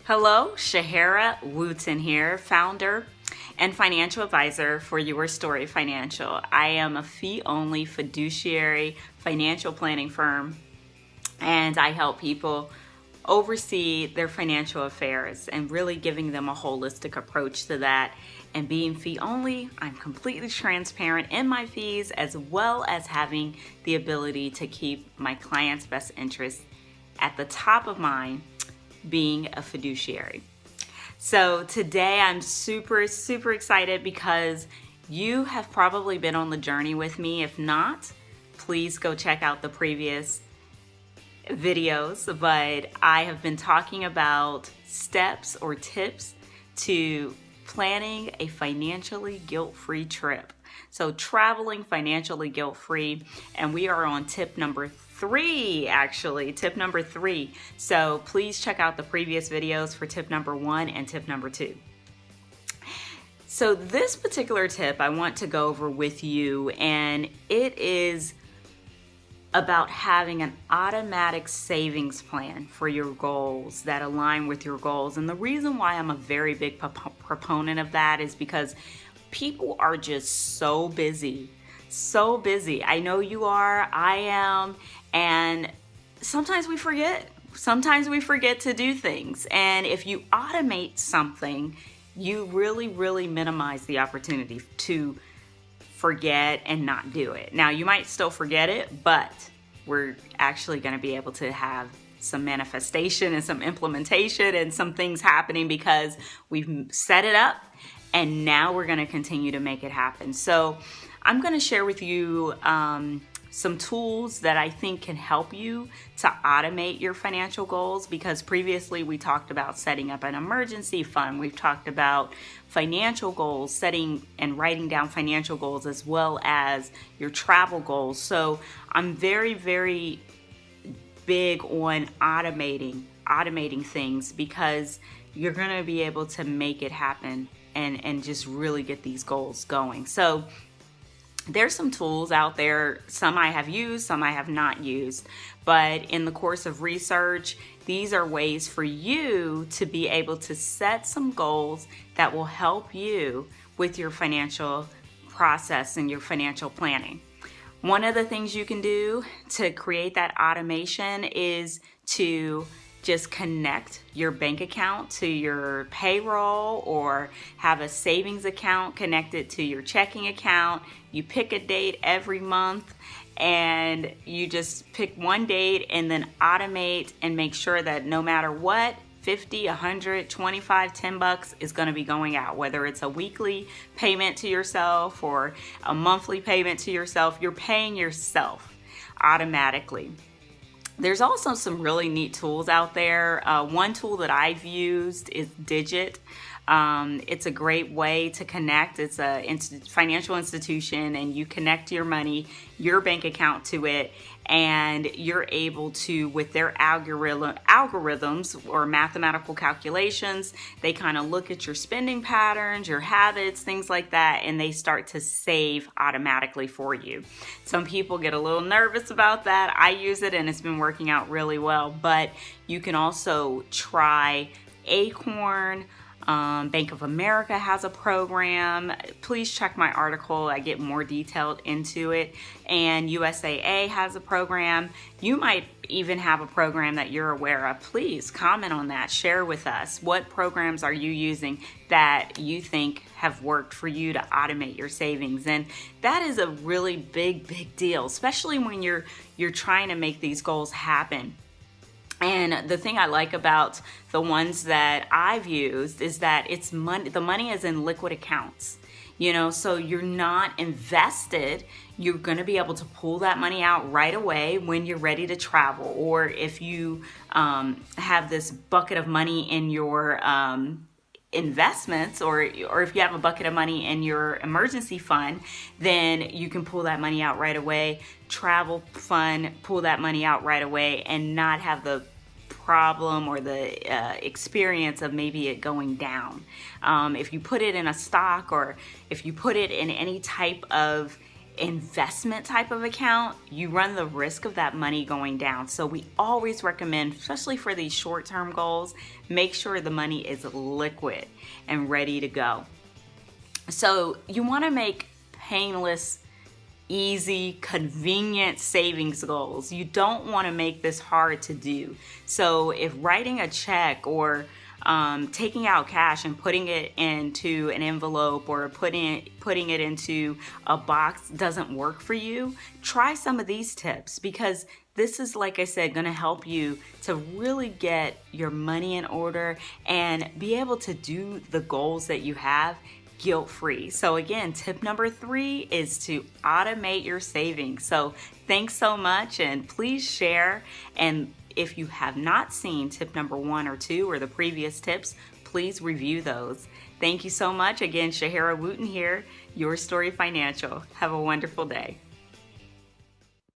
Hello, Shahara Wooten here, founder and financial advisor for Your Story Financial. I am a fee-only fiduciary financial planning firm, and I help people oversee their financial affairs and really giving them a holistic approach to that. And being fee-only, I'm completely transparent in my fees, as well as having the ability to keep my clients' best interests at the top of mind, being a fiduciary. So today I'm super excited because you have probably been on the journey with me. If not, please go check out the previous videos. But I have been talking about steps or tips to planning a financially guilt-free trip. So traveling financially guilt-free, and we are on tip number 3, actually, tip number 3. So please check out the previous videos for tip number 1 and tip number 2. So this particular tip I want to go over with you, and it is about having an automatic savings plan for your goals that align with your goals. And the reason why I'm a very big proponent of that is because people are just so busy. I know you are, I am, and sometimes we forget. Sometimes we forget to do things. And if you automate something, you really minimize the opportunity to forget and not do it. Now, you might still forget it, but we're actually going to be able to have some manifestation and some implementation and some things happening because we've set it up, and now we're going to continue to make it happen. So I'm going to share with you some tools that I think can help you to automate your financial goals, because previously we talked about setting up an emergency fund. We've talked about financial goals, setting and writing down financial goals, as well as your travel goals. So I'm very big on automating things, because you're going to be able to make it happen and just really get these goals going. So there's some tools out there. Some I have used, some I have not used. But in the course of research, these are ways for you to be able to set some goals that will help you with your financial process and your financial planning. One of the things you can do to create that automation is to just connect your bank account to your payroll, or have a savings account connected to your checking account. You pick a date every month, and you just pick one date and then automate and make sure that no matter what, 50, 100, 25, 10 bucks is going to be going out, whether it's a weekly payment to yourself or a monthly payment to yourself. You're paying yourself automatically. There's also some really neat tools out there. One tool that I've used is Digit. It's a great way to connect. It's a financial institution, and you connect your money, your bank account to it, and you're able to, with their algorithms or mathematical calculations, they kind of look at your spending patterns, your habits, things like that, and they start to save automatically for you. Some people get a little nervous about that. I use it, and it's been working out really well. But you can also try Acorn. Bank of America has a program. Please check my article. I get more detailed into it. And USAA has a program. You might even have a program that you're aware of. Please comment on that. Share with us. What programs are you using that you think have worked for you to automate your savings? And that is a really big deal, especially when you're trying to make these goals happen. And the thing I like about the ones that I've used is that it's money. The money is in liquid accounts, so you're not invested. You're going to be able to pull that money out right away when you're ready to travel, or if you have this bucket of money in your investments, or if you have a bucket of money in your emergency fund, then you can pull that money out right away. Travel fund, pull that money out right away, and not have the problem or the experience of maybe it going down. If you put it in a stock, or if you put it in any type of investment type of account, you run the risk of that money going down. So we always recommend, especially for these short-term goals, make sure the money is liquid and ready to go. So you want to make painless, easy, convenient savings goals. You don't want to make this hard to do. So if writing a check or taking out cash and putting it into an envelope or putting it into a box doesn't work for you, try some of these tips, because this is, like I said, going to help you to really get your money in order and be able to do the goals that you have guilt-free. So again, tip number 3 is to automate your savings. So thanks so much, and please share. And if you have not seen tip number 1 or 2 or the previous tips, please review those. Thank you so much. Again, Shahara Wooten here, Your Story Financial. Have a wonderful day.